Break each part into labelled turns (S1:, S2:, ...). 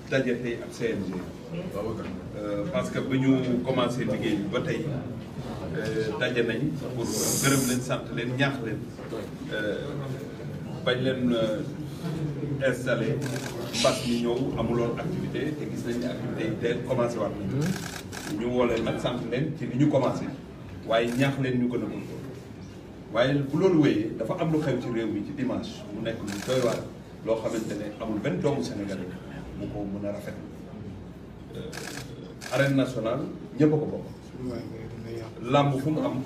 S1: daje tey ak CNG parce que ba ñu commencé liggéey bi ba tey daje nañ pour gërëm leen sant leen ñaax leen bañ leen installé mbas mi ñëw amuloon activité te gis nañ ne activité yi teel commencé waat nañ ñu woo leen nag sant leen ci li ñu commencé waaye ñaax leen ñu gën a góorgóorlu waaye bu loolu wéyee dafa am lu xew ci réew mi ci dimanche mu nekk lu doy waar loo xamante ne amul benn doomu sénégalais mu ko mën a rafet arène nationale ñëpp a ko bokk làmb fu mu am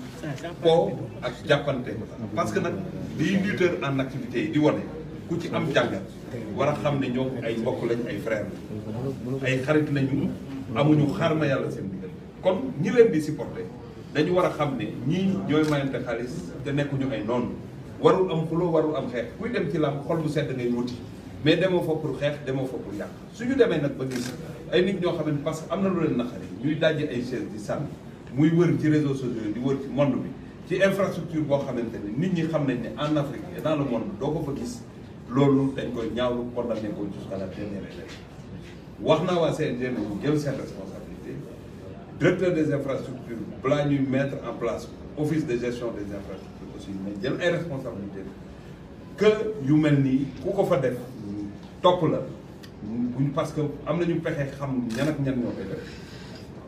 S1: po ak jàppante parce que nag lii lutteur en activité yi di wane ku ci am jàngat war a xam ne ñoom ay mbokk lañ ay frère ay xarit lañu amuñu xaar ma yàlla seen diggante kon ñi leen di supporter dañu war a xam ne ñii ñooy mayante xaalis te nekkuñu ay noonu warul am xuloo warul am xeex kuy dem ci làmb xol bu sedd ngay wuti mais demoo fa pour xeex demoo fa pour yàq suñu demee nag ba gis ay nit ñoo xamante parce que am na lu leen naqari ñuy dajji ay chaise di sànni muy wër ci réseaux sociaux yi di wër ci monde bi ci infrastructure boo xamante ne nit ñi xam nañ ne en Afrique et dans le monde doo ko fa gis loolu dañ koy ñaawlu condamné ko jusqu'à la dernière étape wax naa waa CNG nañu jël seen responsabilité directeur des infrastructures balaa ñuy mettre en place office de gestion des infrastructures aussi mais jël ay responsabilités que yu mel nii ku ko fa def topp la buñ parce que am nañu pexe xam ñan ak ñan ñoo koy def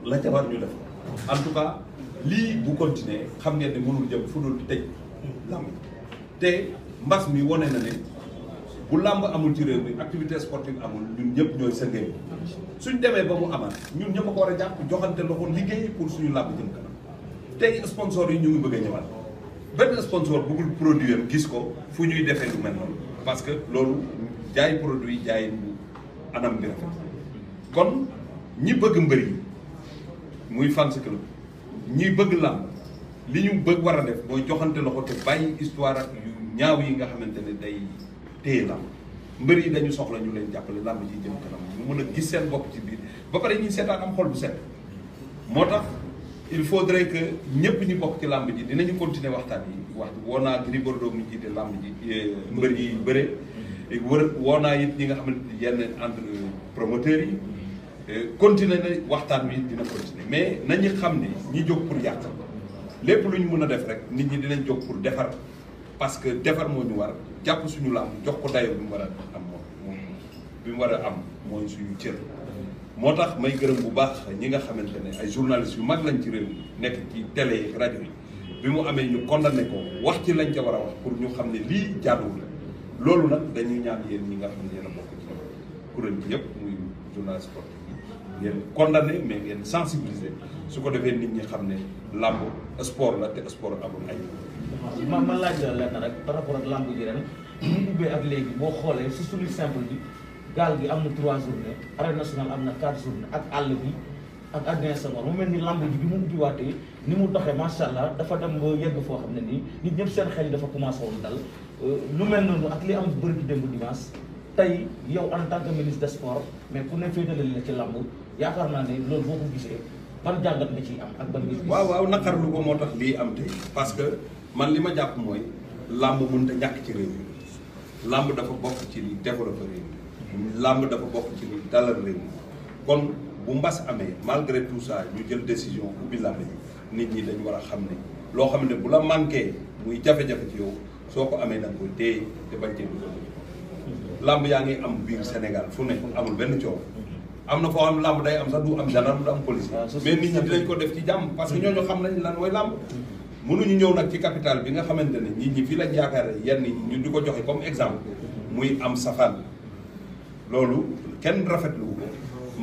S1: la ca war ñu def en tout cas lii bu continuer xam ngeen ne mënul jëm fu dul tëj làmb te mbas mi wane na ne bu làmb amul ci réew mi activité sportive amul ñun ñëpp ñooy sëngéem suñ demee ba mu amaat ñun ñëpp a ko war a jàpp joxante loxo liggéey pour suñu làmb jëm kanam tey sponsor yi ñu ngi bëgg a ñëwaat benn sponsor bëggul produit am gis ko fu ñuy defee lu mel noonu parce que loolu jaay produit jaay anam bi rafet kon ñi bëgg mbër yi muy fans club ñi bëgg làmb li ñu bëgg war a def mooy joxante loxo te bàyyi histoire ak yu ñaaw yi nga xamante ne day téye làmb mbër yi dañu soxla ñu leen jàppale làmb ji jëm kanam ñu mën a gis seen bopp ci biir ba pare ñuy seetaan am xol bu set moo tax il faudrait que ñëpp ñu bokk ci làmb ji dinañu continuer waxtaan yi wax woo naa Gris Bordeaux mi jiite làmb ji mbër yi bëre woo naa it ñi nga xamante yenn entre promoteurs yi continuer na waxtaan wi dina continuer mais nañu xam ne ñi jóg pour yàq lépp lu ñu mën a def rek nit ñi dinañ jóg pour defar parce que defar moo ñu war jàpp suñu làmb jox ko dayo bi mu war a am moom bi mu war a am mooy suñu cër moo tax may gërëm bu baax ñi nga xamante ne ay journalistes yu mag lañ ci réew mi nekk ci télé yi rajo yi bi mu amee ñu condamné ko wax ci lañ ca war a wax pour ñu xam ne lii jaaduwul loolu nag dañuy ñaan yéen ñi nga xam ne yéen a bokk ci kuréel gi yëpp muy journaliste sportif yi ngeen condamné mais ngeen sensibiliser su ko defee nit ñi xam ne làmb sport la te sport amul ay
S2: man laaj la lenn rek par rapport ak làmb ji ren ñu ubbee ak léegi boo xoolee si suñu simple bi gaal gi am na 3 journées arène nationale am na 4 journées ak àll bi ak Adrien Senghor mu mel ni làmb ji bi mu ubbiwaatee ni mu doxee macha allah dafa dem ba yegg foo xam ne nii nit ñëpp seen xel yi dafa commencé woon dal lu mel noonu ak li am bëri di démb dimanche tey yow en tant que ministre des sports mais ku ne féetale la ci làmb yaakaar naa ne loolu boo ko gisee ban jàngat nga ciy am ak ban gis-gis.
S1: waaw naqarlu ko moo tax lii am tey parce que man li ma jàpp mooy làmb mënut a ñàkk ci réew mi làmb dafa bokk ci li développé réew mi làmb dafa bokk ci li dalal réew mi kon bu mbas amee malgré tout ça ñu jël décision ubbi làmb ji nit ñi dañu war a xam ne loo xam ne bu la manqué muy jafe-jafe ci yow soo ko amee da nga koy téye te bañ cee dugal làmb yaa ngi am biir Sénégal fu ne amul benn coow am na foo xam làmb day am sax du am gendarme du am police mais nit ñi dinañ ko def ci jàmm parce que ñooñu xam nañ lan mooy làmb mënuñu ñëw nag ci capital bi nga xamante ne nit ñi fii lañ yaakaar yenn ñu di ko joxe comme exemple muy am safaan loolu kenn rafetlu ko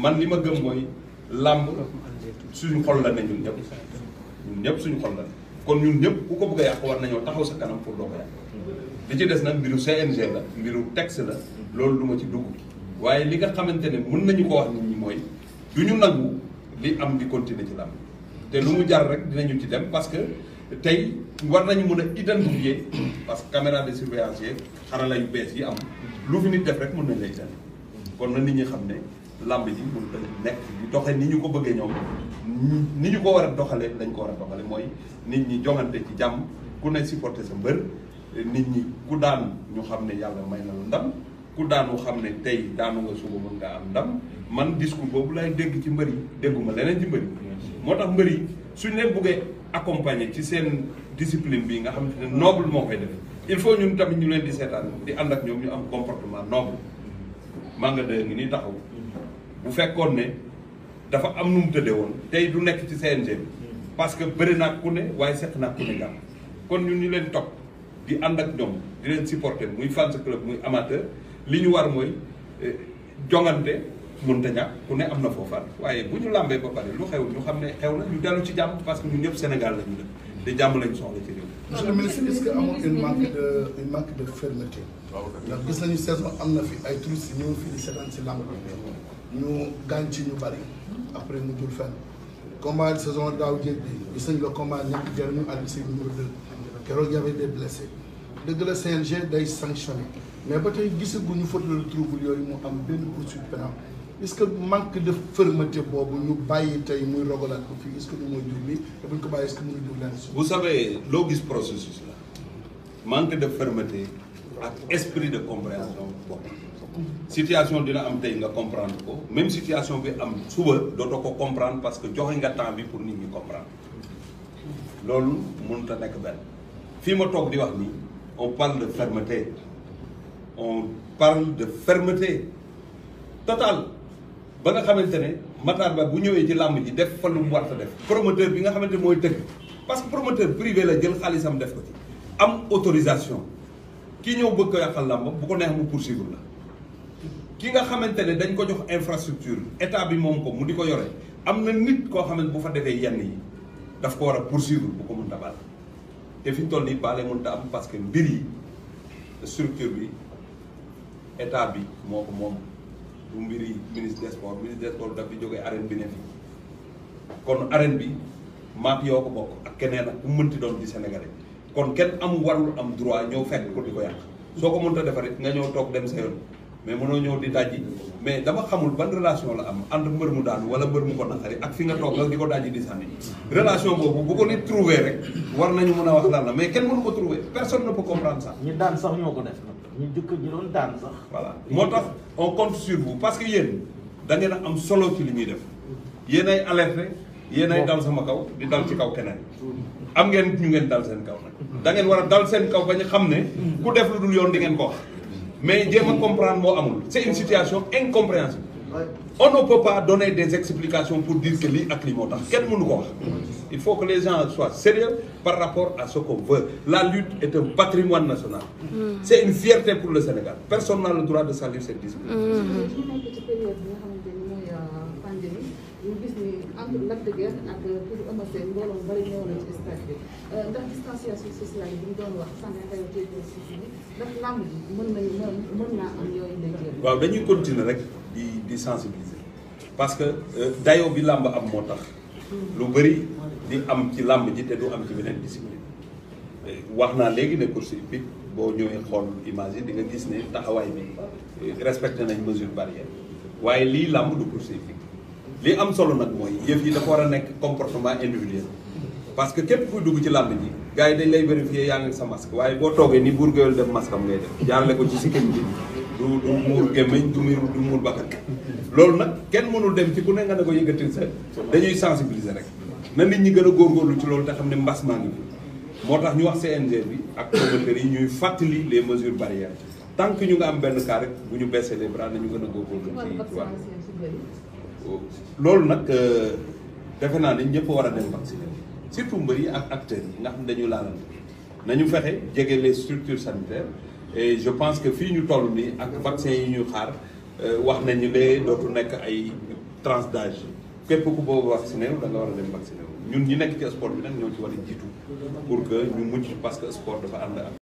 S1: man li ma gëm mooy làmb suñu xol la ne ñun ñëpp suñu xol la ne kon ñun ñëpp ku ko bëgg a yàq war nañoo taxaw sa kanam pour doo ko yàq li ci des nag mbiru CNG la mbiru texte la loolu du ma ci dugg waaye li nga xamante ne mën nañu ko wax nit ñi mooy du ñu nangu li am di continuer ci làmb te lu mu jar rek dinañu ci dem parce que tey war nañu mën a identifier parce que caméra de surveillance yeeg xarala yu bees yi am lu fi nit def rek mën nañ lay tane kon na nit ñi xam ne làmb ji mun a nekk di doxe ni ñu ko bëggee ñoom ni ñu ko war a doxalee dañ ko war a doxale mooy nit ñi jongante ci jàmm ku ne supporter sa mbër nit ñi ku daan ñu xam ne yàlla may na la ndam ku daanu xam ne tey daanu nga suba mën nga am ndam man discours boobu lay dégg ci mbër yi dégguma leneen ci mbër yi moo tax mbër yi suñ leen buggee accompagner ci seen discipline bi nga xamante ne noble moo koy def il faut ñun tamit ñu leen di seetaan di ànd ak ñoom ñu am comportement noble Manga 2 ngi nii taxaw bu fekkoon ne dafa am nu mu tëddee woon tey du nekk ci CNG bi parce que bëri naa ku ne waaye seq naa ku ne gàmm kon ñun ñu leen topp di ànd ak ñoom di leen supporter muy fans club muy amateur li ñu war mooy jongante mënta ñàkk ku ne am na foofaat waaye bu ñu làmbee ba pare lu xew ñu xam ne xew na ñu dellu ci jàmm parce que ñun ñëpp Sénégal la ñu def te jàmm lañu soxla ci réew.
S3: Monsieur le ministre, est-ce que amul une manque de fermeté. ndax gis nañu saison am na fi ay touristes ñëw fii di seetaan si làmb ñu gaañ ci ñu bari après mu jul fenn combat saison daaw jéeg bi gis nañu le combat ñàkk jëriñu Aliou Seye numéro 2 keroog y avait des blessés dëgg la CNG day sanctionné mais ba tey gisaguñu faute de trouble yooyu mu am benn poursuite pénale est-ce que manque de fermeté boobu ñu bàyyi tey muy rogalaat ko fii est-ce que ñu mooy jur bi te buñ ko bàyyi est-ce que mënu jur leen
S1: vous savez loo gis processus la manque de fermeté ak esprit de compréhension bokk situation dina am tey nga comprendre ko même situation bi am suba dootoo ko comprendre parce que joxe nga temps bi pour nit ñi comprendre loolu mënut a nekk benn fii ma toog di wax nii on parle de fermeté totale ba nga xamante ne Matar Ba bu ñëwee ci làmb ji def fa lu mu war a def promoteur bi nga xamante mooy tëgg parce que promoteur privé la jël xaalisam def ko ci am autorisation ki ñëw bëgg ko yàqal làmb bu ko neex mu poursuivre la ki nga xamante ne dañ ko jox infrastructure état bi moom ko mu di ko yore am na nit koo xamante bu fa defee yenn yi daf ko war a poursuivre bu ko mënta baal te fi ñu toll nii baale mënta am parce que mbir yi structure bi état bi moo ko moom du mbiri ministre des sports daf di jógee arène bi ne fii kon arène bi maak yoo ko bokk ak keneen ak bu mënti doon di Sénégalais kon kenn am warul am droit ñëw fekk ko di ko yàq soo ko mënta defar it nga ñëw toog dem sa yoon mais mënoo ñëw di dajji mais dama xamul ban relation la am entre mbër mu daanu wala mbër mu ko naqari ak fi nga toog nga di ko dajji di sànni relation boobu bu ko nit trouvé rek war nañu mën a wax lan la mais kenn mënu ko trouvé personne ne peut comprendre ça.
S2: ñi daan sax ñoo ko def ñu jëkk ñi doon daan sax.
S1: voilà moo tax on compte sur vous parce que yéen da ngeen a am solo ci li ñuy def yéen ay alerté yéen ay dal sama kaw di dal ci kaw keneen am ngeen ñu ngeen dal seen kaw nag da ngeen war a dal seen kaw ba ñu xam ne ku def lu dul yoon di ngeen ko wax mais jéem a comprendre moo amul c'est une situation incompréhensible on ne peut pas donner des explications pour dire que lii ak lii moo tax kenn mënu ko wax il faut que les gens soient sérieux par rapport à ce qu'on veut la lutte est un patrimoine national c'est une fierté pour le Sénégal personne n'a le droit de salir cette discipline
S4: ñu gis ni entre Lac de Guiers ak pour Eumeu Sène mbooloo mu bari ñëwoon na ci stade bi ndax distanciation sociale bi ñu doon wax sànq xëy na ci ndax làmb ji mën naa am yooyu ndey
S1: waaw dañuy continuer rek di sensibiliser parce que dayoo bi làmb am moo tax lu bëri di am ci làmb ji te du am ci beneen discipline wax naa léegi ne course hippique boo ñëwee xool image yi di nga gis ne taxawaay bi respecté nañ mesure barrière waaye lii làmb du course hippique li am solo nag mooy yëf yi dafa war a nekk comportement individuel parce que képp kuy dugg ci làmb ji gars yi dañ lay vérifier yaa ngi sa masque waaye boo toogee ni buur géwél def masque am ngay def jaarale ko ci sikkim bi du muur gémmiñ du muur bakkan loolu nag kenn mënul dem ci ku ne nga ne ko yëkkatil sa dañuy sensibiliser rek na nit ñi gën a góorgóorlu ci loolu te xam ne mbas maa ngi fi moo tax ñu wax CNG bi ak promoteurs yi ñuy fàttali les mesures barrières tant que ñu nga am benn cas rek bu ñu baissé les bras nañu gën a góorgóorlu ci wàll loolu nag defe naa ne ñëpp war a dem vacciner surtout mbër yi ak acteurs yi nga xam dañu laalante nañu fexe jege les structures sanitaires et je pense que fii ñu toll nii ak vaccin yi ñu xaar wax nañu ne dootu nekk ay tranche d'âge képp ku boobu vacciné wu da nga war a dem vacciné wu ñun ñi nekk ci sport bi nag ñoo ci war a jiitu pour que ñu mucc parce que sport dafa ànd ak